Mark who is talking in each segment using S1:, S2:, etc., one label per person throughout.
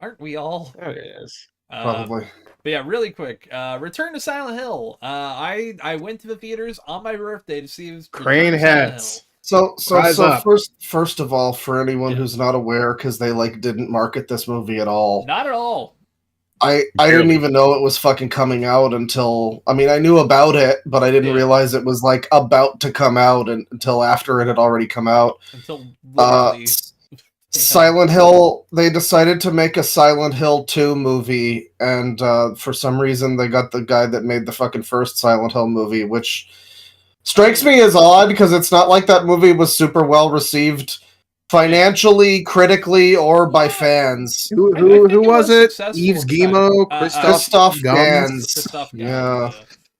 S1: Aren't we all?
S2: Oh, yes.
S1: Um,
S3: Probably.
S1: but yeah, really quick. Return to Silent Hill. I went to the theaters on my birthday to see Return
S2: Crane
S1: to Silent Hill.
S2: heads.
S3: So
S2: Rise up.
S3: first of all, for anyone
S1: Yeah.
S3: who's not aware, because they didn't market this movie at all.
S1: Not at all.
S3: I didn't even know it was fucking coming out until I knew about it, but I didn't realize it was about to come out until after it had already come out.
S1: Until literally
S3: Silent Hill, they decided to make a Silent Hill 2 movie, and for some reason they got the guy that made the fucking first Silent Hill movie, which strikes me as odd because it's not like that movie was super well received financially, critically, or by fans.
S2: Who was it? Yves Guillemot,
S3: Christoph Gans.
S1: Christoph
S3: Yeah.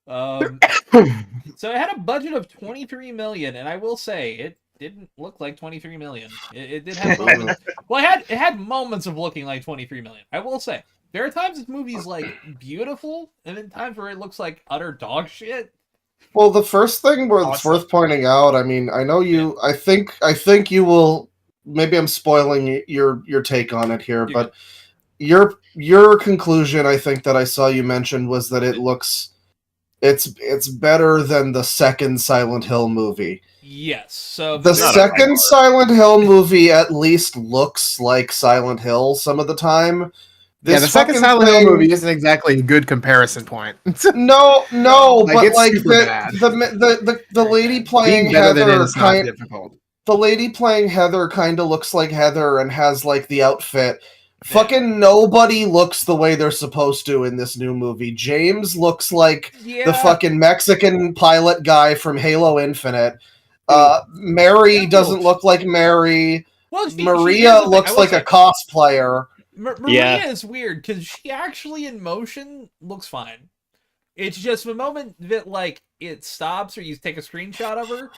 S1: So it had a budget of 23 million, and I will say it didn't look like 23 million. It did have moments. Well, it had moments of looking like 23 million. I will say there are times this movie's like beautiful, and then times where it looks like utter dog shit.
S3: Well, the first thing it's worth pointing out. I know you. I think you will. Maybe I'm spoiling your take on it here, but your conclusion, I think that I saw you mentioned, was that it's better than the second Silent Hill movie.
S1: Yes. So
S3: the second Silent Hill movie at least looks like Silent Hill some of the time.
S2: The second Silent Hill movie isn't exactly a good comparison point.
S3: No, but
S2: the
S3: lady playing Heather the lady playing Heather kind of looks like Heather and has the outfit. Yeah. Fucking nobody looks the way they're supposed to in this new movie. James looks like the fucking Mexican pilot guy from Halo Infinite. Mary doesn't look like Mary.
S1: Well,
S3: Maria looks like a cosplayer.
S1: Maria is weird because she actually in motion looks fine. It's just the moment that it stops or you take a screenshot of her,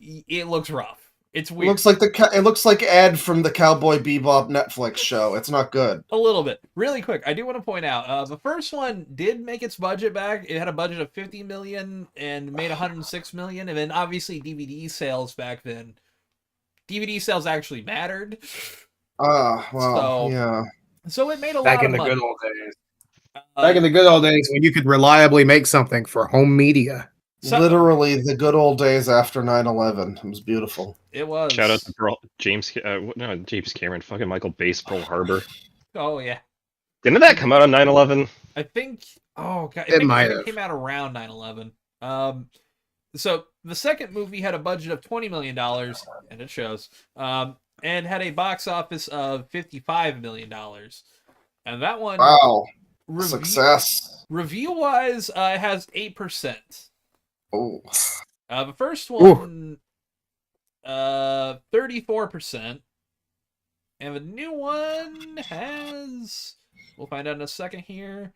S1: it looks rough. It's weird.
S3: It looks like Ed from the Cowboy Bebop Netflix show. It's not good.
S1: A little bit. Really quick, I do want to point out the first one did make its budget back. It had a budget of 50 million and made 106 million, and then obviously DVD sales back then. DVD sales actually mattered.
S3: Yeah.
S1: So it made a
S2: back
S1: lot
S2: in
S1: of
S2: the
S1: money.
S2: good old days. Back in the good old days when you could reliably make something for home media.
S3: Literally the good old days after 9/11. It was beautiful.
S1: It was.
S4: Shout out to James Cameron, fucking Michael Bay's Pearl Harbor.
S1: Oh yeah.
S4: Didn't that come out on 9/11?
S1: I think. Oh god,
S2: it might have.
S1: It came out around 9/11. So the second movie had a budget of $20 million, and it shows. And had a box office of $55 million, and that one.
S3: Wow. Success.
S1: Review-wise, it has 8%.
S3: Oh.
S1: The first one, 34%, and the new one has. We'll find out in a second here.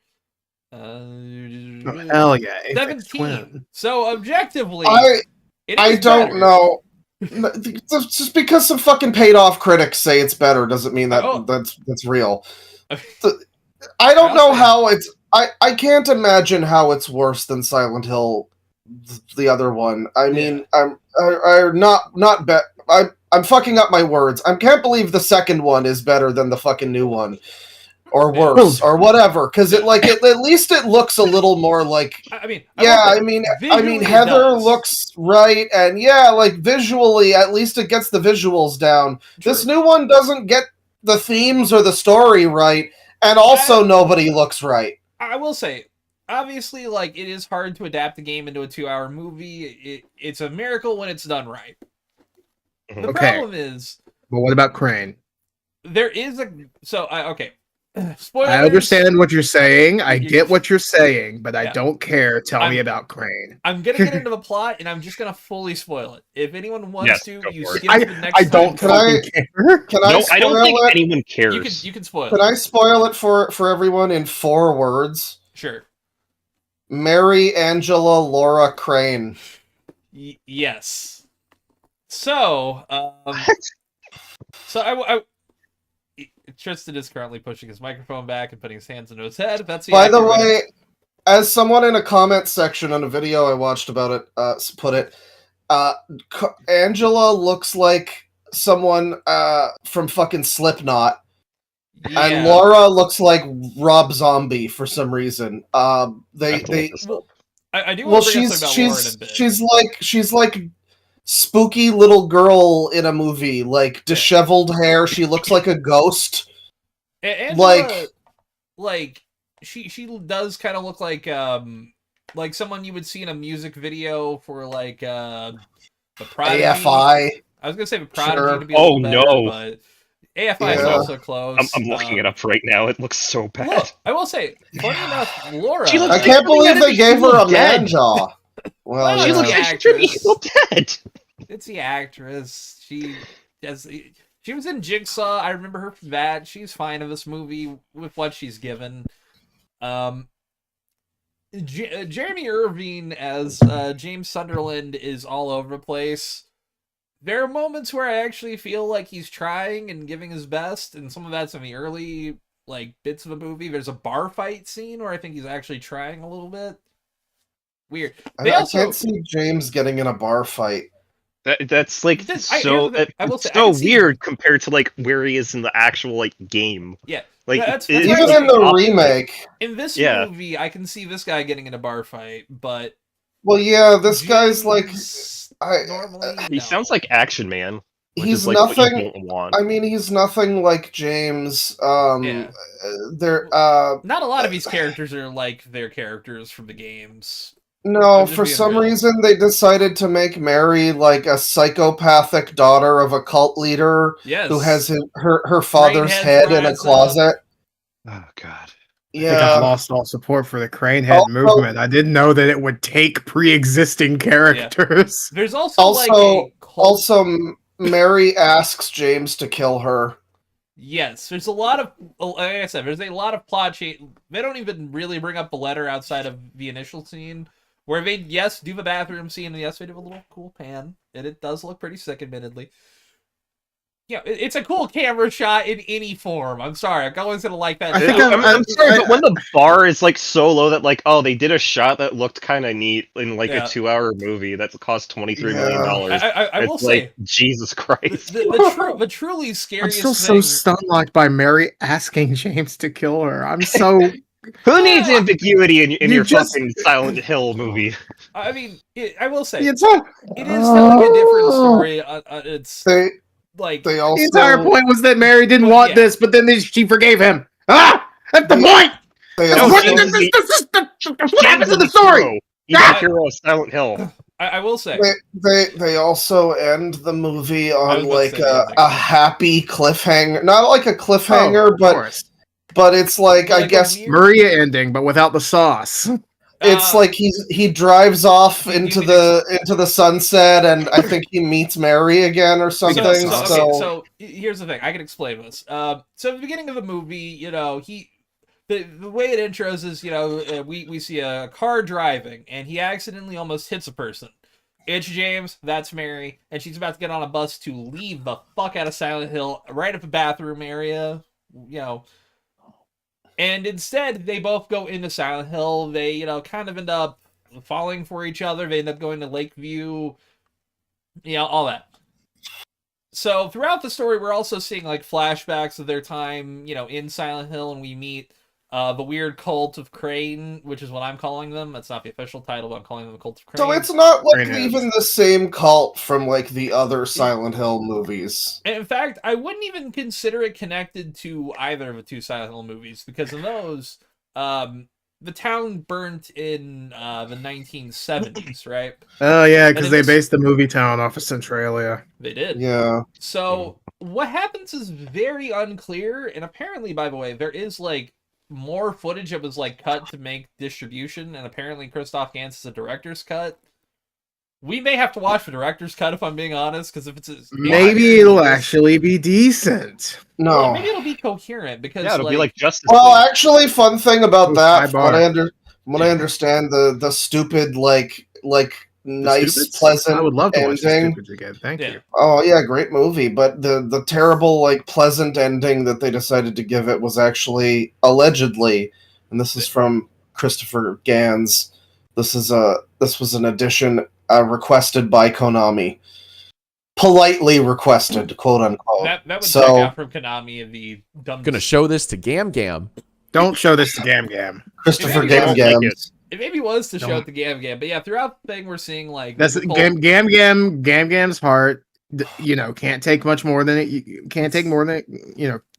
S2: Hell yeah,
S1: 17. So objectively,
S3: I don't know. Just because some fucking paid off critics say it's better doesn't mean that's real. I don't know how it's. I can't imagine how it's worse than Silent Hill, the other one. I mean, I'm fucking up my words. I can't believe the second one is better than the fucking new one, or worse, or whatever. Because at least it looks a little more like. I mean, Heather looks right, and visually, at least it gets the visuals down. True. This new one doesn't get the themes or the story right. And also, nobody looks right.
S1: I will say, obviously, it is hard to adapt the game into a 2-hour movie. It's a miracle when it's done right. The problem is...
S2: But what about Crane?
S1: There is a... okay. Spoilers.
S2: I understand what you're saying. I get what you're saying, but I don't care. Tell me about Crane.
S1: I'm going to get into the plot, and I'm just going to fully spoil it. If anyone wants to, you skip
S2: to
S1: the next
S2: I don't care.
S4: I don't think anyone cares.
S1: You can spoil it.
S3: Can I spoil it for everyone in 4 words?
S1: Sure.
S3: Mary Angela Laura Crane.
S1: Yes. So, Tristan is currently pushing his microphone back and putting his hands into his head.
S3: By the way, as someone in a comment section on a video I watched about it put it, Angela looks like someone from fucking Slipknot.
S1: Yeah.
S3: And Laura looks like Rob Zombie for some reason.
S1: I do want to bring up something about Laura in a bit.
S3: She's like spooky little girl in a movie, like disheveled hair. She looks like a ghost.
S1: And like she does kind of look like someone you would see in a music video for like the Prodigy.
S3: AFI.
S1: I was gonna say the Prodigy
S3: Sure.
S1: to be a little better, but AFI is also close.
S4: I'm looking it up right now. It looks so bad.
S1: Look, I will say, funny enough, Laura.
S3: I can't believe they gave her a man jaw. Well,
S1: she looks
S4: like she's dead.
S1: It's the actress. She was in Jigsaw. I remember her from that. She's fine in this movie with what she's given. Jeremy Irvine as James Sunderland is all over the place. There are moments where I actually feel like he's trying and giving his best, and some of that's in the early bits of the movie. There's a bar fight scene where I think he's actually trying a little bit. Weird.
S3: I can't see James getting in a bar fight.
S4: That's so weird compared to where he is in the actual game.
S1: Yeah.
S3: That's even in the remake.
S1: In this movie, I can see this guy getting in a bar fight, but
S3: this guy's
S4: he sounds like Action Man.
S3: He's nothing. I mean, he's nothing like James. Not
S1: a lot of these characters are like their characters from the games.
S3: No, for some reason they decided to make Mary like a psychopathic daughter of a cult leader who has her father's head in a closet.
S4: Oh God.
S3: Yeah.
S2: I think I've lost all support for the crane head movement. I didn't know that it would take pre-existing characters.
S1: Yeah. There's also
S3: Mary asks James to kill her.
S1: Yes, there's a lot of, like I said, there's a lot of plot change. They don't even really bring up the letter outside of the initial scene, where they, do the bathroom scene, and they do a little cool pan, and it does look pretty sick, admittedly. Yeah, it's a cool camera shot in any form. I'm sorry, I'm always gonna like that.
S4: I'm sorry, but when the bar is so low that they did a shot that looked kind of neat in a 2-hour movie that cost $23 million.
S1: I will say,
S4: Jesus Christ.
S1: The truly scariest.
S2: I'm still so stunned by Mary asking James to kill her. I'm so.
S4: Who needs ambiguity in your fucking Silent Hill movie?
S1: I mean, I will say, it is telling a different story.
S2: The entire point was that Mary didn't want this, but then she forgave him. That's the point. What happened to the story?
S4: He's the hero of Silent Hill.
S1: I will say
S3: they also end the movie on a happy cliffhanger. Not like a cliffhanger, but it's I guess
S2: Maria ending, but without the sauce.
S3: It's he drives off into the sunset, and I think he meets Mary again or something.
S1: So here's the thing. I can explain this. So at the beginning of the movie, the way it intros is, we see a car driving, and he accidentally almost hits a person. It's James, that's Mary, and she's about to get on a bus to leave the fuck out of Silent Hill, right at the bathroom area, And instead, they both go into Silent Hill. They, kind of end up falling for each other. They end up going to Lakeview, all that. So throughout the story, we're also seeing flashbacks of their time, in Silent Hill, and we meet the weird cult of Crane, which is what I'm calling them. That's not the official title, but I'm calling them the cult of Crane.
S3: So it's not even the same cult from the other Silent Hill movies.
S1: And in fact, I wouldn't even consider it connected to either of the two Silent Hill movies, because in those, the town burnt in the 1970s, right?
S2: Oh yeah, because they based the movie town off of Centralia.
S1: They did.
S3: Yeah.
S1: So what happens is very unclear, and apparently, by the way, there is more footage that was cut to make distribution, and apparently Christoph Gans is a director's cut. We may have to watch the director's cut if I'm being honest, because if
S2: maybe it'll actually be decent.
S3: No,
S1: maybe it'll be coherent because
S4: it'll be like Justice
S3: League. Well, actually, fun thing about that, from what I understand, the stupid nice, pleasant.
S2: I would love to watch the
S3: ending.
S2: Stupids again. Thank you.
S3: Oh yeah, great movie. But the terrible pleasant ending that they decided to give it was actually allegedly, and this is from Christopher Gans. This was an addition requested by Konami. politely requested, quote unquote.
S1: That would
S3: so,
S1: check out from Konami and the dumb.
S5: Gonna show this to Gam Gam.
S2: Don't show this to Gam Gam.
S3: Christopher
S1: It
S3: Gam Gams.
S1: It maybe was to show
S2: Don't.
S1: it to Gam Gam, but yeah, throughout the thing we're seeing like
S2: That's Gam Gam's heart. You know, can't take much more than it. Can't take more than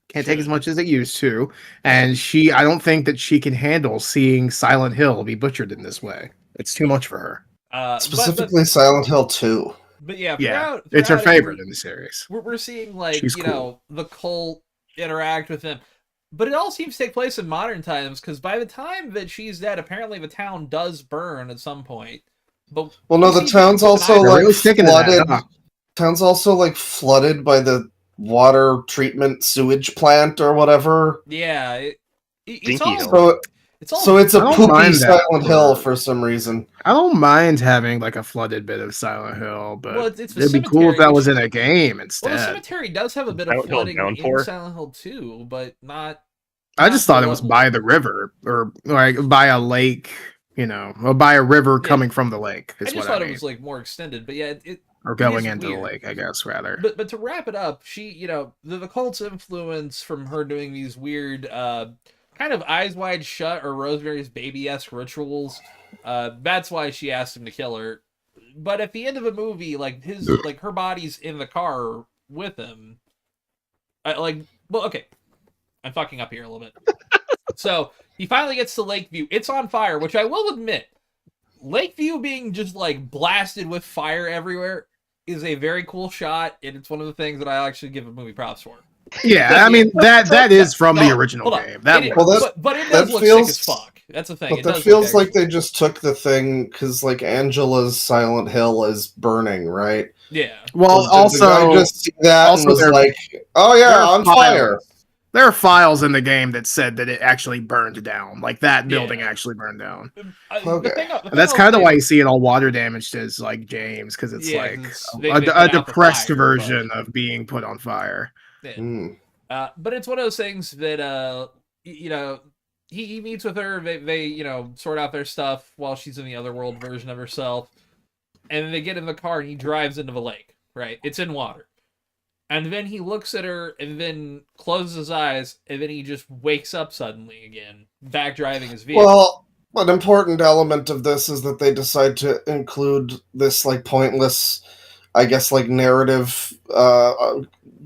S2: can't take as much as it used to. And I don't think that she can handle seeing Silent Hill be butchered in this way. It's too much for her.
S3: Specifically, Silent Hill 2.
S1: But yeah,
S2: it's her favorite in the series.
S1: We're seeing like
S2: She's cool.
S1: the cult interact with him, but it all seems to take place in modern times because by the time that she's dead, apparently the town does burn at some point. But
S3: the town's also
S2: really
S3: flooded. Town's also like flooded by the water treatment sewage plant or whatever.
S1: Yeah, it's
S3: all. So it's a poopy Silent Hill for some reason.
S2: I don't mind having like a flooded bit of Silent Hill, but it'd be cool if that was in a game instead.
S1: Well, the cemetery does have a bit of flooding in Silent Hill 2, but not.
S2: I just thought it was by the river or like by a lake, or by a river coming from the lake.
S1: I just thought it was like more extended, but yeah,
S2: or going into the lake, I guess rather.
S1: But to wrap it up, she, the cult's influence from her doing these weird. Kind of Eyes Wide Shut or Rosemary's Baby-esque rituals. That's why she asked him to kill her. But at the end of the movie, like her body's in the car with him. Okay, I'm fucking up here a little bit. So he finally gets to Lakeview. It's on fire, which I will admit, Lakeview being just like blasted with fire everywhere is a very cool shot, and it's one of the things that I actually give a movie props for.
S2: Yeah, I mean that is from the original game.
S1: But it does look sick as fuck. That's the thing.
S3: But that feels like they just took the thing because like Angela's Silent Hill is burning, right?
S1: Yeah.
S2: Well,
S3: also I just see that and was like, oh yeah, on fire.
S2: There are files in the game that said that it actually burned down. Like that building actually burned down.
S3: Okay.
S2: And that's kind of why you see it all water damaged as like James, because it's a depressed version of being put on fire.
S1: Yeah. But it's one of those things that he meets with her. They sort out their stuff while she's in the otherworld version of herself, and then they get in the car and he drives into the lake. Right, it's in water, and then he looks at her and then closes his eyes, and then he just wakes up suddenly again, back driving his vehicle.
S3: Well, an important element of this is that they decide to include this like pointless, I guess, like narrative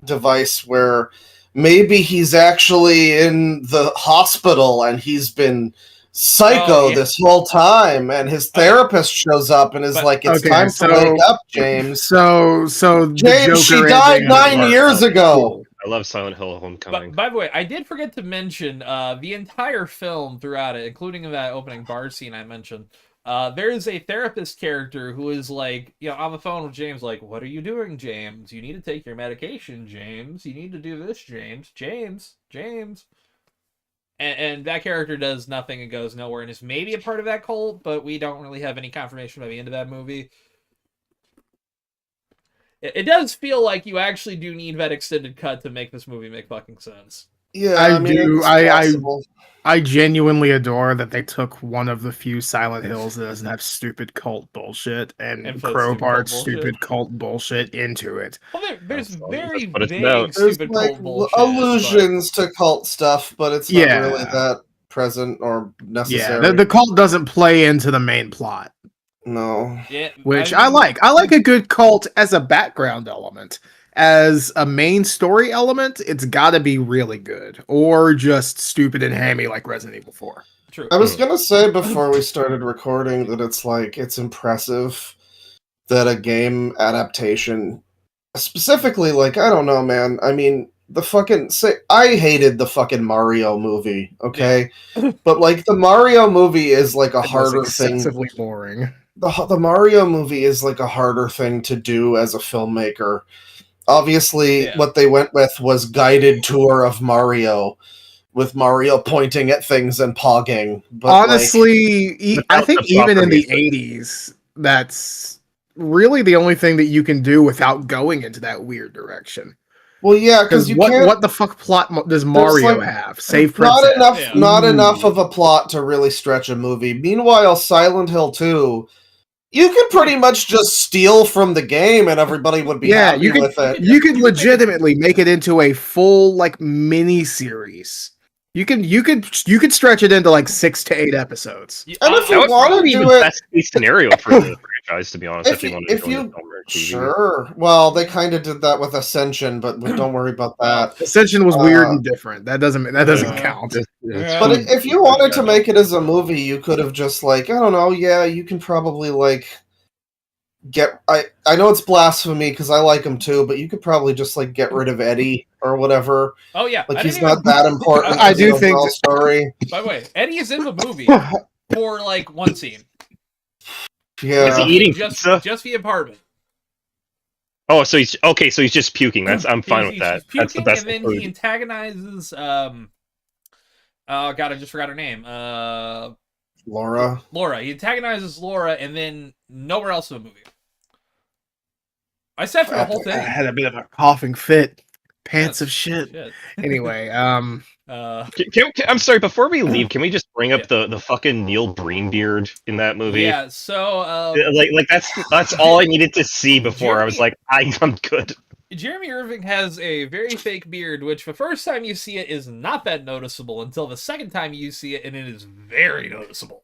S3: device where maybe he's actually in the hospital and he's been psycho this whole time, and his therapist shows up and is like, it's time to wake up, James.
S2: So
S3: James, she died 9 years ago.
S4: I love Silent Hill Homecoming.
S1: By the way, I did forget to mention the entire film throughout it, including that opening bar scene I mentioned. There is a therapist character who is like, on the phone with James, like, what are you doing, James? You need to take your medication, James. You need to do this, James. And that character does nothing and goes nowhere and is maybe a part of that cult, but we don't really have any confirmation by the end of that movie. It does feel like you actually do need that extended cut to make this movie make fucking sense.
S3: Yeah,
S2: I do. I genuinely adore that they took one of the few Silent Hills that doesn't have stupid cult bullshit and crowbarred stupid cult bullshit into it.
S1: Well, there's very
S4: vague
S1: stupid
S3: like
S1: cult bullshit.
S3: Allusions to cult stuff, but it's not really that present or necessary.
S2: Yeah, the cult doesn't play into the main plot.
S3: No.
S1: Yeah,
S2: Which I like. I like a good cult as a background element. As a main story element, it's gotta be really good. Or just stupid and hammy like Resident Evil 4.
S1: True.
S3: I was gonna say before we started recording that it's impressive that a game adaptation, specifically, like, I don't know, man. I mean, I hated the fucking Mario movie, okay? But, like, the Mario movie is, like, a harder thing.
S2: Excessively boring.
S3: The Mario movie is, like, a harder thing to do as a filmmaker. Obviously, what they went with was guided tour of Mario, with Mario pointing at things and pogging. But
S2: honestly, I think even in the 80s, that's really the only thing that you can do without going into that weird direction.
S3: Well, yeah, because
S2: what the fuck plot does Mario have? Save Princess.
S3: Not enough of a plot to really stretch a movie. Meanwhile, Silent Hill 2 You could pretty much just steal from the game and everybody would be happy with it.
S2: You could legitimately make it into a full like mini series. You could stretch it into like 6 to 8 episodes.
S3: And if
S4: that
S3: you
S4: would
S3: want
S4: probably
S3: to
S4: be
S3: do
S4: the
S3: it,
S4: best case scenario for the franchise, to be honest.
S3: if you sure. Well, they kind of did that with Ascension, but don't worry about that.
S2: Ascension was weird and different. That doesn't count.
S3: But if you wanted to make it as a movie, you could have just like, I don't know, yeah, you can probably like I know it's blasphemy because I like him too, but you could probably just like get rid of Eddie or whatever.
S1: Oh yeah,
S3: like he's not that important.
S2: I do think
S3: story.
S1: By the way, Eddie is in the movie for like one scene.
S3: Yeah,
S4: is he eating
S1: just the apartment?
S4: Oh, so he's okay. So he's just puking. I'm fine with that.
S1: Puking,
S4: that's the best.
S1: And then he antagonizes. Oh God, I just forgot her name.
S3: Laura.
S1: He antagonizes Laura, and then nowhere else in the movie. I sat for the whole thing.
S2: I had a bit of a coughing fit. Pants of shit. Anyway,
S4: I'm sorry. Before we leave, can we just bring up the fucking Neil Breen beard in that movie?
S1: Yeah. So
S4: like that's all I needed to see before I was like, I'm good.
S1: Jeremy Irving has a very fake beard, which the first time you see it is not that noticeable until the second time you see it, and it is very noticeable.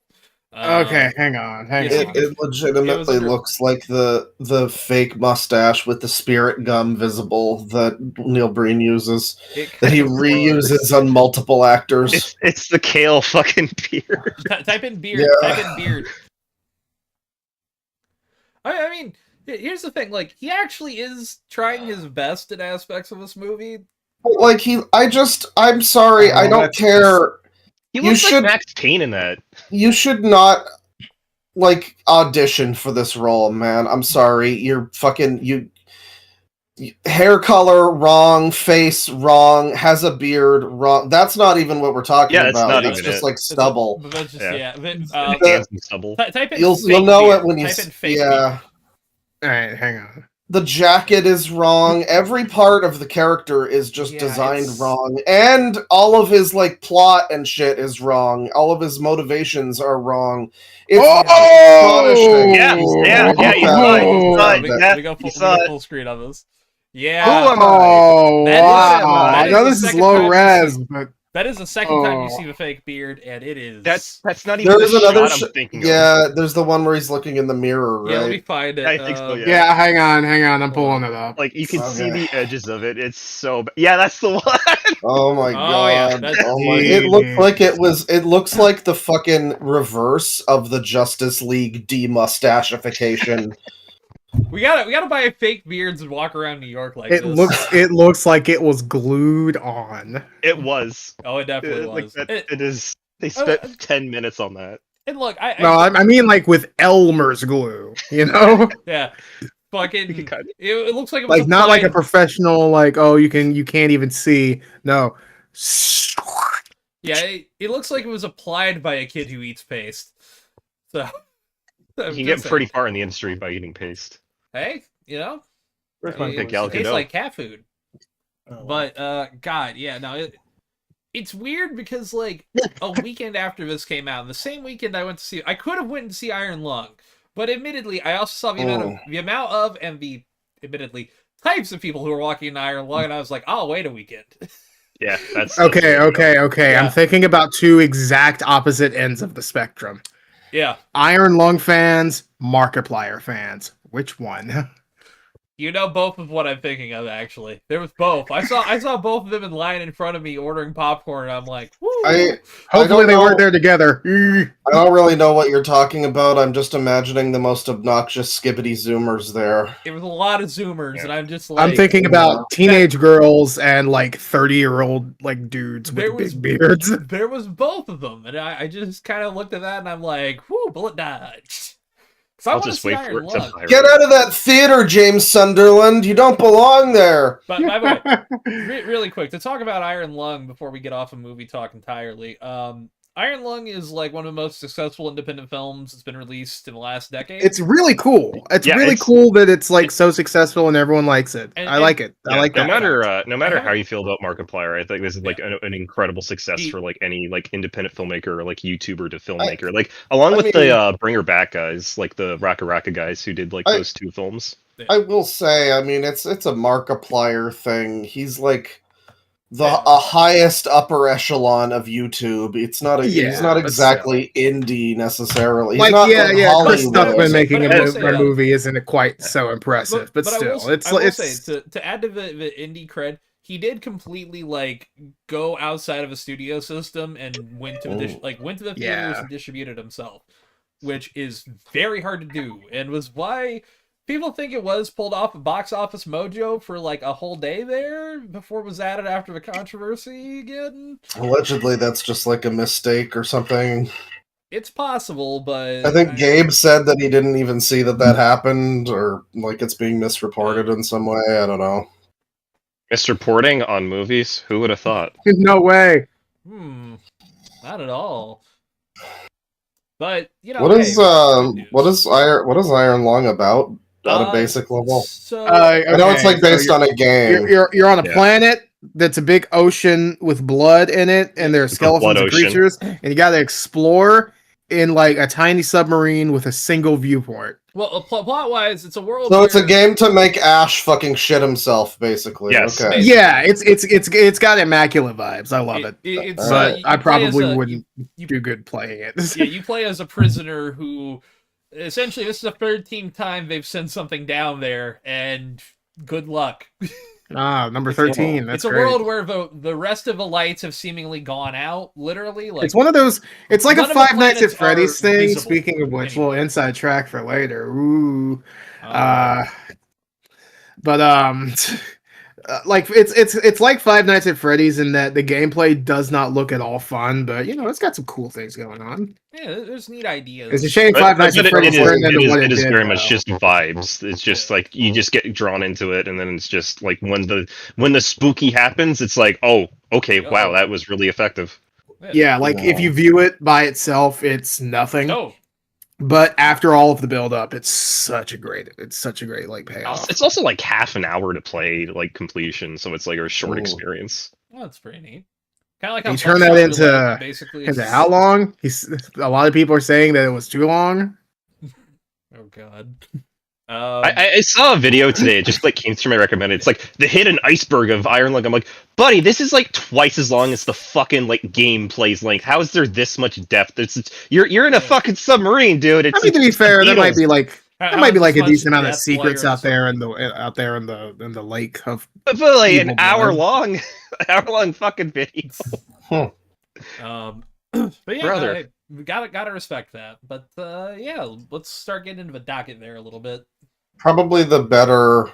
S2: Okay, hang on.
S3: It legitimately looks like the fake mustache with the spirit gum visible that Neil Breen uses, that he reuses on multiple actors.
S4: It's the Kale fucking beard.
S1: Type in beard.
S3: Yeah.
S1: Type in beard. I mean, here's the thing. Like, he actually is trying his best in aspects of this movie.
S3: Like I'm sorry, I don't care.
S4: He looks like Max Payne in that.
S3: You should not like audition for this role, man. I'm sorry. You're fucking hair color wrong, face wrong, has a beard wrong. That's not even what we're talking about. It's just like stubble.
S4: Stubble.
S1: Type in
S3: you'll know it when you
S2: All right, hang on.
S3: The jacket is wrong. Every part of the character is just designed wrong. And all of his like plot and shit is wrong. All of his motivations are wrong. It's astonishing.
S1: We go full screen on this. Yeah.
S2: Who am I? Wow. I know this is low res, but
S1: that is the second time you see the fake beard, and it is.
S4: That's not even
S3: there's
S4: the
S3: another
S4: shot I'm thinking of.
S3: Yeah, there's the one where he's looking in the mirror, right?
S1: Yeah, let me find it.
S4: I think so,
S2: yeah, hang on. I'm pulling it up.
S4: Like, you can see the edges of it. It's so bad. Yeah, that's the one.
S3: Oh my god.
S1: Yeah,
S3: it looked like it looks like the fucking reverse of the Justice League demustachification.
S1: We gotta buy fake beards and walk around New York like this.
S2: It looks like it was glued on.
S4: It was.
S1: Oh, it definitely was.
S4: It is. They spent 10 minutes on that.
S1: And look,
S2: I mean like with Elmer's glue, you know?
S1: Yeah. Fucking. It looks like it was
S2: like not like a professional. Like you can't even see. No.
S1: Yeah, it looks like it was applied by a kid who eats paste. So.
S4: You can get pretty far in the industry by eating paste.
S1: Hey, you know,
S4: it
S1: tastes like cat food. But God, yeah, no, it's weird because like a weekend after this came out, and the same weekend I went to see, I could have went to see Iron Lung, but admittedly, I also saw the amount of and the admittedly types of people who were walking in Iron Lung, and I was like, I'll wait a weekend.
S4: Yeah, that's
S2: okay.
S1: Yeah.
S2: I'm thinking about two exact opposite ends of the spectrum.
S1: Yeah.
S2: Iron Lung fans, Markiplier fans. Which one?
S1: You know both of what I'm thinking of, actually. There was both. I saw both of them in line in front of me ordering popcorn, and I'm like, woo!
S2: Hopefully they weren't there together.
S3: I don't really know what you're talking about. I'm just imagining the most obnoxious skibbity zoomers there.
S1: It was a lot of zoomers, and I'm just like...
S2: I'm thinking about teenage girls and like 30-year-old like dudes with big beards.
S1: There was both of them, and I just kind of looked at that, and I'm like, whoo, bullet dodge.
S4: I'll just wait for it to fire.
S3: Get out of that theater, James Sunderland. You don't belong there.
S1: But by the way, really quick, to talk about Iron Lung before we get off of movie talk entirely, Iron Lung is like one of the most successful independent films that's been released in the last decade.
S2: It's really cool. It's really cool that it's like so successful and everyone likes it. I like it. I like
S4: no
S2: that.
S4: No matter how you feel about Markiplier, I think this is like an incredible success for like any like independent filmmaker or like YouTuber to filmmaker. Like along with the Bring Her Back guys, like the Raka Raka guys who did like those two films.
S3: I will say, I mean, it's a Markiplier thing. He's like the highest upper echelon of YouTube. It's not he's not exactly indie necessarily. He's
S2: like
S3: not
S2: Chris
S3: Hollywood.
S2: Stuckman making a movie isn't quite so impressive, but still,
S1: I will say to add to the indie cred, he did completely like go outside of a studio system and went to the theaters and distributed himself, which is very hard to do, and was why people think it was pulled off of Box Office Mojo for like a whole day there before it was added after the controversy again.
S3: Allegedly, that's just like a mistake or something.
S1: It's possible, but
S3: I think Gabe said that he didn't even see that happened, or like it's being misreported in some way. I don't know.
S4: Misreporting on movies? Who would have thought?
S2: No way.
S1: Not at all. But you know,
S3: what is Iron Lung about? At a basic level.
S1: So
S3: I know it's like based on a game.
S2: You're on a planet that's a big ocean with blood in it, and there are skeletons and creatures, and you got to explore in like a tiny submarine with a single viewport.
S1: Well, plot-wise, it's a world.
S3: So it's a game to make Ash fucking shit himself, basically.
S4: Yes.
S3: Okay.
S2: Yeah, it's got immaculate vibes. I love it. But I probably wouldn't do good playing it.
S1: Yeah, you play as a prisoner who, essentially, this is the 13th time they've sent something down there, and good luck.
S2: Number 13. That's
S1: it's a
S2: great.
S1: world where the rest of the lights have seemingly gone out, literally. Like
S2: it's one of those. It's like a Five Nights at Freddy's thing.
S1: Visible.
S2: Speaking of which, little inside track for later. Ooh, like it's like Five Nights at Freddy's in that the gameplay does not look at all fun, but you know it's got some cool things going on.
S1: Yeah, there's neat ideas.
S2: It's a shame Five Nights at Freddy's turned into what it is.
S4: Very much just vibes. It's just like you just get drawn into it, and then it's just like when the spooky happens, it's like, oh, okay, wow, that was really effective.
S2: Yeah, like if you view it by itself, it's nothing.
S1: No.
S2: But after all of the build up, it's such a great like payoff.
S4: It's also like half an hour to play like completion, so it's like a short experience.
S1: Well, that's pretty neat. Kind of like how
S2: you turn that into
S1: basically
S2: into how long? A lot of people are saying that it was too long.
S1: Oh god.
S4: I saw a video today. It just like came through my recommended. It's like the hidden iceberg of Iron Lung. I'm like, buddy, this is like twice as long as the fucking like game plays length. How is there this much depth? You're in a fucking submarine, dude.
S2: I mean, to be fair, there might be like a decent amount of secrets out there in the lake of.
S4: But like an hour long fucking video.
S1: But yeah,
S4: brother.
S1: We gotta respect that. But yeah, let's start getting into the docket there a little bit.
S3: Probably the better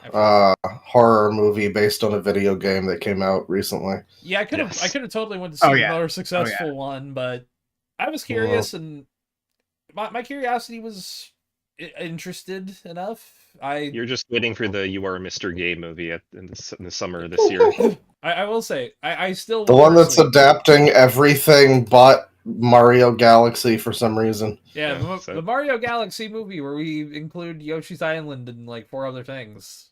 S3: horror movie based on a video game that came out recently.
S1: Yeah, I could have totally went to see another successful one, but I was curious, and my curiosity was interested enough.
S4: You're just waiting for the You Are Mr. Gay movie in the summer this year.
S1: I will say, I still
S3: the one that's adapting everything but Mario Galaxy for some reason.
S1: Yeah, the Mario Galaxy movie where we include Yoshi's Island and like 4 other things.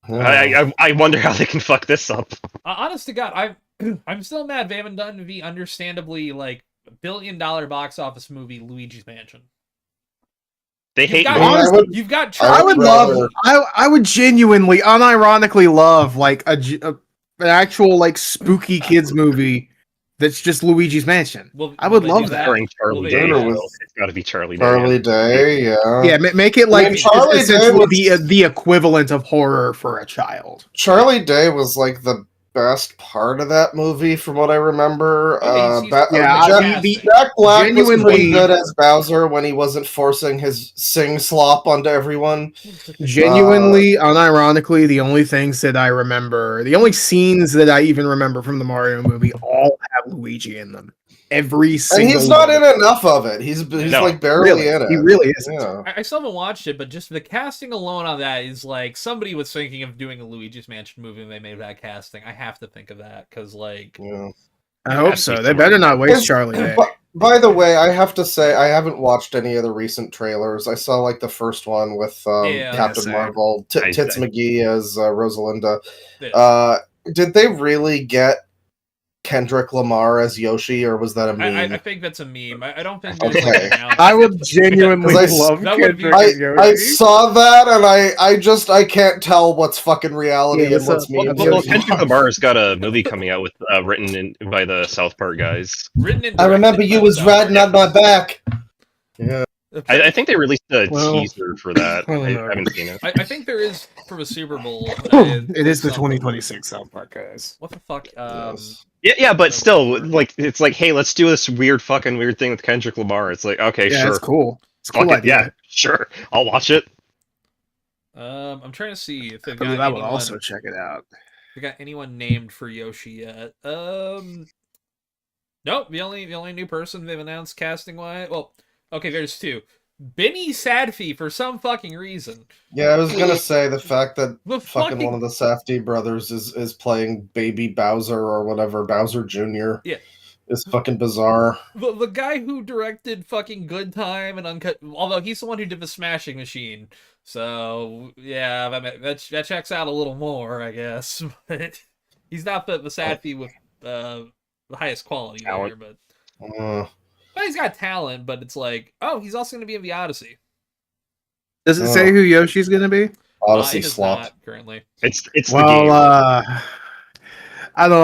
S4: I wonder how they can fuck this up.
S1: Honest to God, I'm still mad they haven't done the understandably like $1 billion box office movie Luigi's Mansion.
S4: They hate.
S1: You've got.
S2: I would genuinely, unironically love like an actual like spooky kids movie. That's just Luigi's Mansion. I would love that.
S4: Charlie Day. It's got to be Charlie Day.
S3: Charlie Day, yeah.
S2: Yeah, make it like essentially the equivalent of horror for a child.
S3: Charlie Day was like the best part of that movie, from what I remember. Jack Black was pretty good as Bowser when he wasn't forcing his sing slop onto everyone.
S2: Genuinely, unironically, the only things that I remember, the only scenes that I even remember from the Mario movie, all have Luigi in them. Every single.
S3: And he's not in enough of it. He's like barely in it.
S2: He really isn't.
S3: Yeah.
S1: I still haven't watched it, but just the casting alone on that is like somebody was thinking of doing a Luigi's Mansion movie and they made that casting. I have to think of that because like.
S3: Yeah.
S2: I hope so. They better not waste Charlie Day.
S3: By the way, I have to say I haven't watched any of the recent trailers. I saw like the first one with Captain Marvel, Tits McGee as Rosalinda.
S1: Yeah.
S3: Did they really get Kendrick Lamar as Yoshi, or was that a meme?
S1: I think that's a meme. I don't think.
S3: Okay.
S2: I would genuinely love Kendrick as Yoshi.
S3: I saw that, and I can't tell what's fucking reality and what's meme.
S4: Well, Kendrick Lamar's got a movie coming out with written by the South Park guys.
S3: I remember you was riding on my back. Yeah.
S4: I think they released a teaser for that. I haven't seen it.
S1: I think there is from a Super Bowl.
S2: It is the 2026 South Park guys.
S1: What the fuck?
S4: Yeah, but still, like, it's like, hey, let's do this weird thing with Kendrick Lamar. It's like, okay, sure,
S2: it's cool. It's a cool idea.
S4: Yeah, sure, I'll watch it.
S1: I'm trying to see if they've
S2: I
S1: got
S2: would also check it out.
S1: They got anyone named for Yoshi yet? Nope. The only new person they've announced casting wise. Well, okay, there's two. Benny Sadfi for some fucking reason.
S3: Yeah, I was gonna say the fact that fucking one of the Safdie brothers is playing Baby Bowser or whatever, Bowser Jr.
S1: Yeah.
S3: Is fucking bizarre.
S1: The guy who directed fucking Good Time and Uncut, although he's the one who did the Smashing Machine, so yeah, that checks out a little more, I guess. But he's not the Sadfi with the highest quality there, but he's got talent. But it's like, oh, he's also going to be in the Odyssey.
S2: Does it say who Yoshi's going to be?
S3: Odyssey slot
S1: currently.
S4: It's the game.
S2: I don't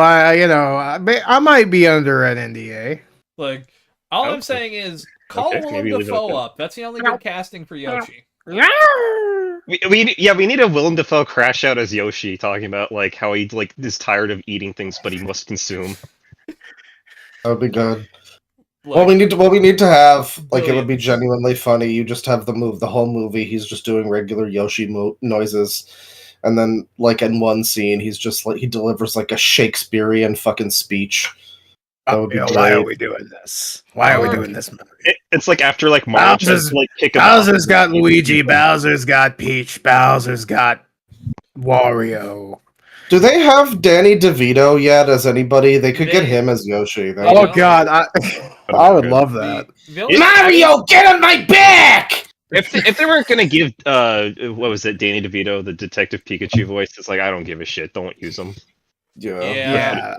S2: know. I might be under an NDA.
S1: Like, all I'm saying is, call Willem Dafoe up. That's the only good casting for Yoshi.
S4: We need a Willem Dafoe crash out as Yoshi, talking about like how he like is tired of eating things, but he must consume.
S3: That would be good. Like, what we need to have, like, it would be genuinely funny. You just have the whole movie. He's just doing regular Yoshi noises. And then, like, in one scene, he's just like, he delivers like a Shakespearean fucking speech. That would be great.
S2: Why are we doing this? Why are we doing this movie?
S4: It's like after like March,
S2: Bowser's got Luigi, Bowser's got Peach, Bowser's got Wario.
S3: Do they have Danny DeVito yet as anybody? They could get him as Yoshi.
S2: God, I would love that.
S3: Mario, get on my back!
S4: If they weren't gonna give what was it, Danny DeVito, the Detective Pikachu voice, it's like I don't give a shit. Don't use him.
S2: Yeah,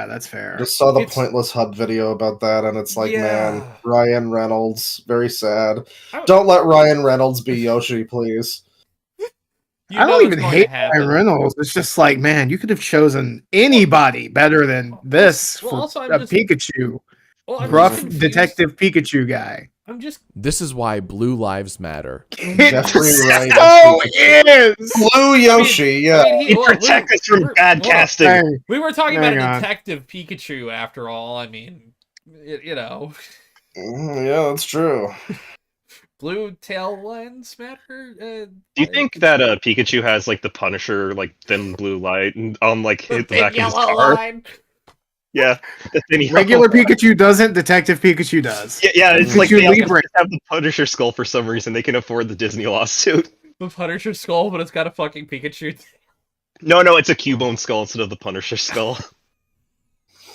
S2: that's fair.
S3: Just saw the Pointless Hub video about that, and it's like, man, Ryan Reynolds, very sad. Don't let Ryan Reynolds be Yoshi, please.
S2: I don't even hate Ryan Reynolds. It's just like, man, you could have chosen anybody better than this for a Pikachu. Rough Detective Pikachu guy.
S5: This is why Blue Lives Matter.
S3: Jeffrey Wright.
S2: Is
S3: Blue Yoshi,
S4: He protects us from bad casting.
S1: We were talking about Detective Pikachu after all. I mean, you know.
S3: Yeah, that's true.
S1: Blue tail lens matter.
S4: Do you think that Pikachu has like the Punisher, like thin blue light on like the back of his car? Line. Yeah,
S2: regular Pikachu doesn't. Detective Pikachu does.
S4: Yeah, it's like they have the Punisher skull for some reason. They can afford the Disney lawsuit.
S1: The Punisher skull, but it's got a fucking Pikachu.
S4: No, it's a Cubone skull instead of the Punisher skull.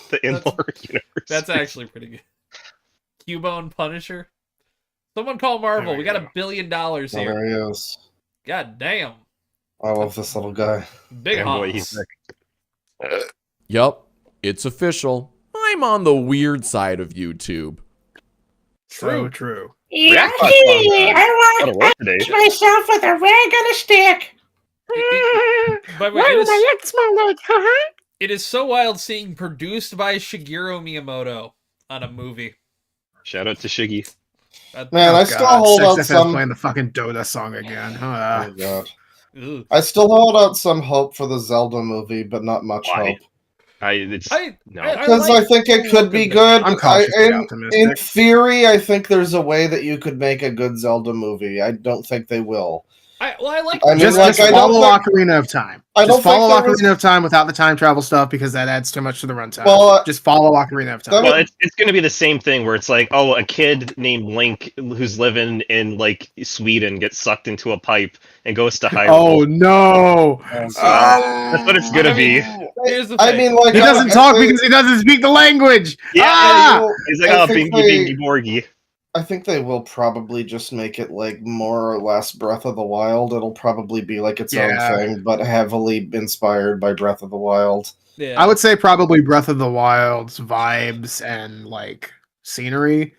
S4: The in-lore universe.
S1: That's actually pretty good. Cubone Punisher. Someone call Marvel. We got $1 billion here.
S3: There he is.
S1: God damn.
S3: I love this little guy.
S1: Big boy, he's sick.
S5: Yup. It's official. I'm on the weird side of YouTube.
S2: True.
S6: Yucky! I want to touch myself with a rag on a stick.
S1: What does my ex smell like? It is so wild seeing produced by Shigeru Miyamoto on a movie.
S4: Shout out to Shiggy.
S3: Man, I still hold out some
S2: playing the fucking Dota song again.
S3: Oh god. I still hold out some hope for the Zelda movie, but not much hope.
S4: Because
S3: I think it could be good.
S2: I'm cautiously optimistic.
S3: In theory, I think there's a way that you could make a good Zelda movie. I don't think they will.
S1: I like.
S3: I mean,
S2: Just
S3: like, I don't
S2: follow
S3: think-
S2: Ocarina of Time.
S3: I don't
S2: Just follow
S3: think there was-
S2: Ocarina of Time without the time travel stuff because that adds too much to the runtime.
S3: Well,
S2: just follow Ocarina of Time.
S3: that
S4: Well, it's going to be the same thing where it's like, oh, a kid named Link who's living in like Sweden gets sucked into a pipe and goes to Hyrule.
S2: Oh no!
S4: That's what it's gonna be.
S1: Here's the
S3: I
S1: thing.
S3: mean, like,
S2: He doesn't
S3: I
S2: talk
S3: think-
S2: because he doesn't speak the language.
S4: Yeah,
S2: Ah!
S4: he's like,
S3: I
S4: oh,
S3: think
S4: bingy borgy.
S3: I think they will probably just make it like more or less Breath of the Wild. It'll probably be like its own
S2: Yeah.
S3: thing, but heavily inspired by Breath of the Wild.
S1: Yeah.
S2: I would say probably Breath of the Wild's vibes and like scenery,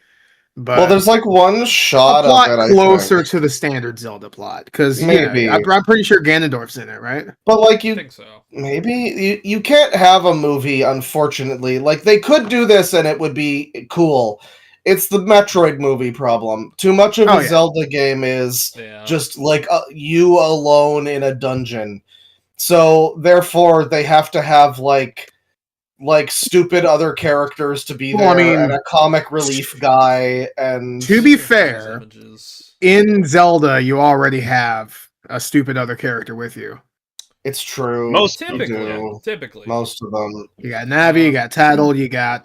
S2: but
S3: Well, there's like one
S2: a
S3: shot of
S2: plot
S3: it, I
S2: closer
S3: think.
S2: to the standard Zelda plot because
S3: Maybe.
S2: I'm pretty sure Ganondorf's in it, right?
S3: But like
S1: I
S3: you,
S1: think so.
S3: maybe you can't have a movie. Unfortunately, like they could do this and it would be cool. It's the Metroid movie problem. Too much of
S2: Oh,
S3: a
S2: yeah.
S3: Zelda game is
S1: Yeah.
S3: just like you alone in a dungeon. So therefore, they have to have like stupid other characters to be there,
S2: Well, I mean,
S3: and a comic relief guy. And
S2: To be
S1: These
S2: fair,
S1: images.
S2: in Zelda, you already have a stupid other character with you.
S3: it's true.
S4: Most
S3: you
S1: Typically,
S3: do.
S1: typically.
S3: Most of them.
S2: You got Navi, you got Tattle, you got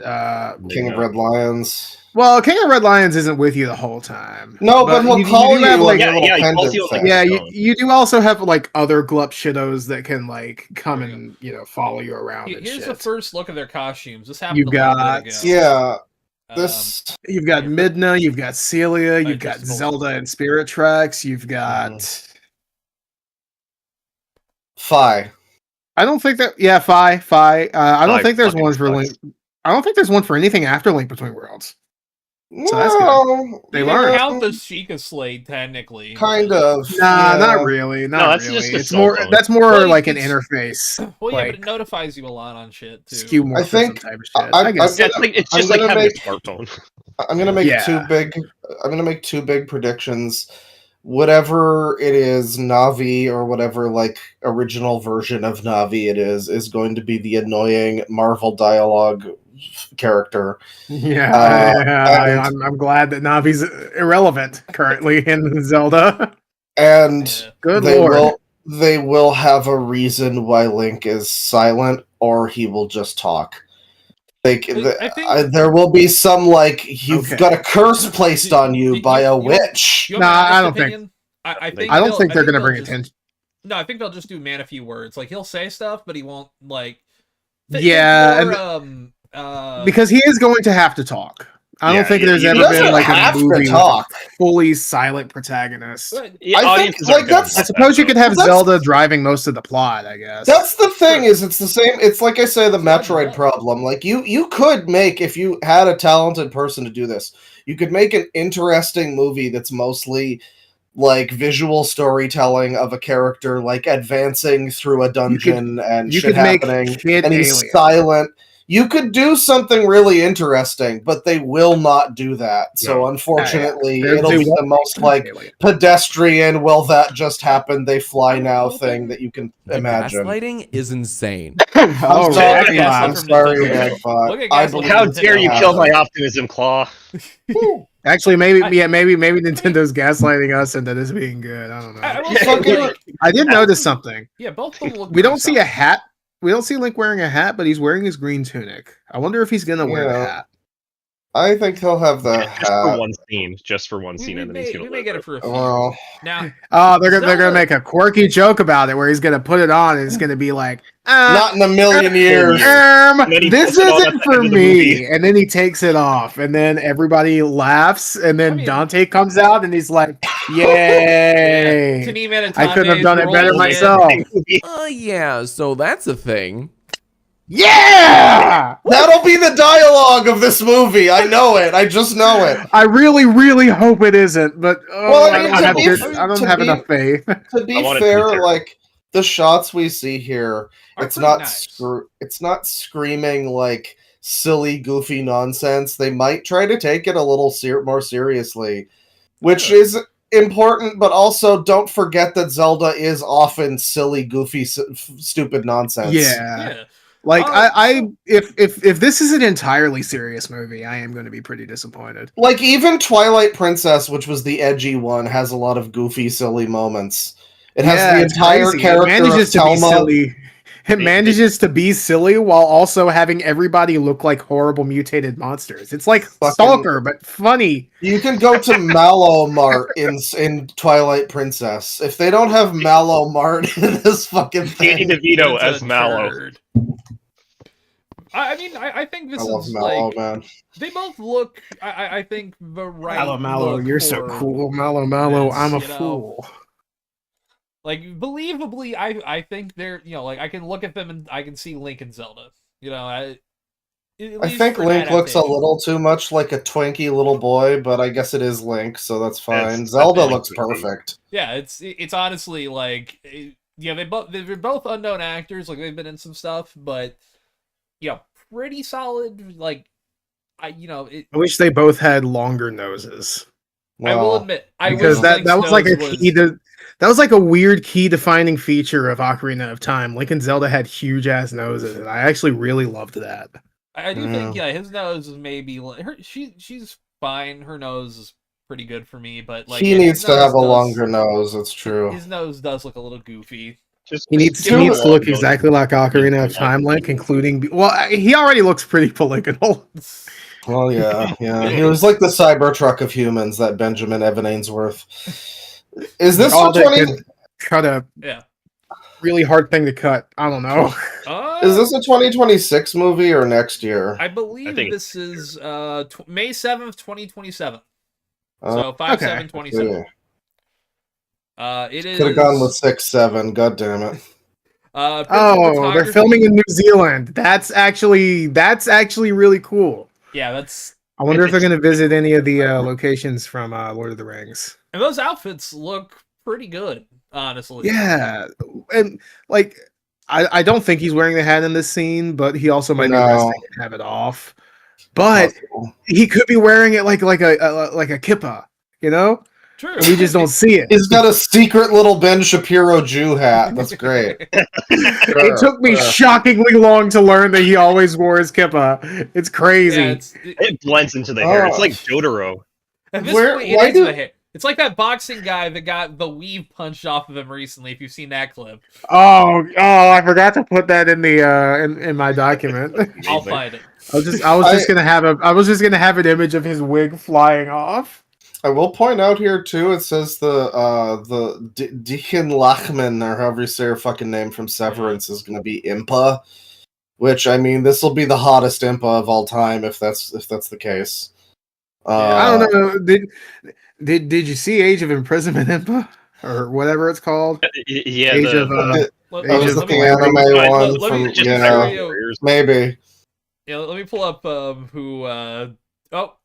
S3: King of Red Lions.
S2: well, King of Red Lions isn't with you the whole time.
S3: No, but he'll call
S2: do have,
S3: you
S2: like,
S3: a little
S4: Yeah, he calls
S3: pendant
S4: you, like,
S3: thing.
S2: yeah,
S4: Stone.
S2: you do also have like other glup shittos that can like come and follow you around and
S1: Here's
S2: shit.
S1: the first look of their costumes. This happened
S2: You've
S1: a little
S2: got-
S1: bit ago.
S3: Yeah,
S1: Um,
S3: this
S2: You've got Midna, you've got Celia, you've got
S1: just-
S2: Zelda and Spirit Tracks, you've got
S3: Fi.
S2: I don't think that Fi. I don't
S4: Fi
S2: think there's
S4: fucking
S2: one for
S4: sucks.
S2: Link. I don't think there's one for anything after Link Between Worlds. So that's good.
S3: No,
S2: They
S1: you
S2: learn.
S1: can count the Sheikah Slade technically.
S3: kind
S1: but-
S3: of.
S2: Nah,
S3: yeah.
S2: not really. Not
S4: that's
S2: really.
S4: just a
S2: It's
S4: cell
S2: more.
S4: phone.
S2: That's more
S1: Well,
S2: like an
S1: it's-
S2: interface.
S1: Well, yeah, but
S2: like,
S1: it notifies you a lot on shit too.
S2: skew more
S3: I think-
S2: type of shit.
S3: I-
S2: I guess.
S3: I'm
S4: It's
S3: I'm
S4: just like
S3: gonna
S4: having
S3: make-
S4: a smartphone.
S3: I'm gonna make
S2: Yeah.
S3: two big predictions. Whatever it is, Navi or whatever like original version of Navi it is going to be the annoying Marvel dialogue character.
S2: Yeah,
S3: and-
S2: I'm glad that Navi's irrelevant currently in Zelda.
S3: And
S1: Yeah.
S2: Good
S3: they
S2: lord.
S3: will have a reason why Link is silent, or he will just talk. Like
S1: I think-
S3: there will be some like you've
S2: Okay.
S3: got a curse placed on you by a witch.
S1: You want my
S2: Nah, I
S1: honest
S2: don't think-
S1: opinion? I think
S2: I don't
S1: they'll-
S2: think they're gonna
S1: they'll
S2: bring
S1: just-
S2: attention.
S1: No, I think they'll just do man a few words. Like he'll say stuff, but he won't like.
S2: Yeah, Because he is going to have to talk. I don't
S4: Yeah,
S2: think
S4: yeah,
S2: there's
S4: he
S2: ever
S3: doesn't
S2: been like
S3: have
S2: a
S3: to
S2: movie with a
S3: talk.
S2: fully silent protagonist.
S4: Yeah,
S3: I think,
S4: audiences
S3: like,
S4: aren't gonna
S3: that's-
S2: I
S4: want
S2: suppose
S4: that,
S2: you could
S4: though.
S2: have
S3: That's-
S2: Zelda driving most of the plot, I guess.
S3: That's the thing is it's the same. It's like I say the
S1: It's not
S3: Metroid
S1: bad.
S3: problem. Like you could make if you had a talented person to do this, you could make an interesting movie that's mostly like visual storytelling of a character like advancing through a dungeon and
S2: you
S3: shit
S2: could make
S3: happening,
S2: Kid
S3: and he's
S2: Alien.
S3: silent. You could do something really interesting, but they will not do that. So
S4: No.
S3: unfortunately,
S2: They-
S3: it'll
S2: they
S3: be the
S2: won't
S3: most
S2: make
S3: like
S2: Alien.
S3: pedestrian. Well, that just happened. They fly now thing that you can
S5: The
S3: imagine.
S5: gaslighting is insane.
S2: Oh,
S1: sorry,
S2: Jack,
S1: I guess
S2: wow.
S3: I'm sorry,
S1: Nintendo.
S3: Jackpot.
S1: Look at
S3: I
S1: Gaslight
S3: believe
S4: How
S1: Nintendo.
S4: dare you
S3: it
S4: kill my
S3: happened.
S4: optimism, Claw?
S2: Actually, maybe Nintendo's gaslighting us into this being good. I don't know.
S1: I will
S4: Yeah,
S1: say,
S3: fucking-
S1: like,
S2: I did notice something.
S1: yeah, both of them look.
S2: We don't
S1: pretty
S2: see a
S1: solid.
S2: hat. We don't see Link wearing a hat, but he's wearing his green tunic. I wonder if he's gonna wear the
S3: Yeah.
S2: hat.
S3: I think he'll have the
S4: Just for
S3: hat.
S4: one scene. Just for one
S1: We,
S4: scene,
S1: we
S4: and then he's
S1: may,
S4: gonna
S1: we may
S4: live
S1: get
S4: it.
S1: it for a few.
S3: Well,
S1: Now,
S2: Oh, they're gonna
S1: Zelda-
S2: make a quirky joke about it where he's gonna put it on and it's gonna be like,
S3: not in a million years.
S4: And then he
S2: this
S4: puts it on at
S2: isn't
S4: the
S2: for
S4: end of the
S2: me.
S4: movie.
S2: And then he takes it off, and then everybody laughs, and then
S1: I mean-
S2: Dante comes out and he's like, "Yay!
S1: Tanim Anatame
S2: I couldn't have done it
S1: rolled
S2: better
S1: in.
S2: myself."
S5: Yeah, so that's a thing.
S2: Yeah!
S3: That'll be the dialogue of this movie. I know it. I just know it.
S2: I really, really hope it isn't, but
S3: Well, I
S2: I
S3: mean,
S2: don't
S3: to
S2: have,
S3: be-
S2: good- I don't
S3: to
S2: have
S3: be-
S2: enough faith.
S3: To be
S4: I want it to be
S3: fair,
S4: terrible.
S3: like the shots we see here,
S1: Are
S3: it's
S1: pretty
S3: not
S1: nice.
S3: it's not screaming like silly, goofy nonsense. They might try to take it a little more seriously, which
S1: Yeah.
S3: is important. But also, don't forget that Zelda is often silly, goofy, stupid nonsense.
S2: Yeah.
S1: Yeah.
S2: Like if this is an entirely serious movie, I am going to be pretty disappointed.
S3: Like even Twilight Princess, which was the edgy one, has a lot of goofy, silly moments. It has the entire character of Telma.
S2: It manages to be silly while also having everybody look like horrible mutated monsters. It's like Stalker, but funny.
S3: You can go to Mallow Mart in Twilight Princess. If they don't have Mallow Mart in this fucking thing,
S4: Danny DeVito as Mallow.
S1: I mean, I think this is
S3: Mallow,
S1: like
S3: man.
S1: They both look. I think the right.
S2: Mallow, you're so cool. Mallow, I'm a fool.
S1: Like, believably, I think they're, like, I can look at them and I can see Link and Zelda. I
S3: think Link looks a little too much like a twinky little boy, but I guess it is Link, so that's fine. Zelda looks perfect.
S1: Yeah, it's honestly like, they're both unknown actors, like they've been in some stuff, but pretty solid. Like, I
S2: wish they both had longer noses.
S1: Well, I will admit,
S2: because that was like a key to. That was like a weird key defining feature of Ocarina of Time. Link and Zelda had huge ass noses, and I actually really loved that.
S1: I do think, his nose is maybe she's fine. Her nose is pretty good for me, but like
S3: he needs to have a longer nose. It's true.
S1: His nose does look a little goofy.
S2: He needs to look exactly like Ocarina of Time, Link, including he already looks pretty polygonal.
S3: Well, yeah. He was like the Cybertruck of humans, that Benjamin Evan Ainsworth. Is this for 20?
S2: Cut a really hard thing to cut. I don't know.
S3: Is this a 2026 movie or next year?
S1: I believe this is May 7th, 2027. So 5/7/27.
S3: It is. Could have gone with 6/7. God damn it.
S2: They're filming in New Zealand. That's actually really cool.
S1: Yeah,
S2: I wonder if they're going to visit any of the locations from Lord of the Rings.
S1: And those outfits look pretty good, honestly.
S2: Yeah, and like I don't think he's wearing the hat in this scene, but he also might be resting and have it off. But he could be wearing it like a kippa,
S1: True.
S2: And we just don't see it.
S3: He's got a secret little Ben Shapiro Jew hat. That's great.
S2: It took me shockingly long to learn that he always wore his kippa. It's crazy.
S4: Yeah, it blends into the hair. It's like Jotaro.
S1: At this point, it is the hair. It's like that boxing guy that got the weave punched off of him recently. If you've seen that clip.
S2: Oh! I forgot to put that in the in my document.
S1: I'll find it.
S2: I was just gonna have an image of his wig flying off.
S3: I will point out here too. It says the Deacon Lachman, or however you say her fucking name from Severance, is going to be Impa. Which, I mean, this will be the hottest Impa of all time if that's the case.
S2: I don't know. Did you see Age of Imprisonment, Impa, or whatever it's called?
S4: Yeah,
S2: Age of.
S3: I was looking at anime one from maybe.
S1: Yeah, let me pull up who. Oh.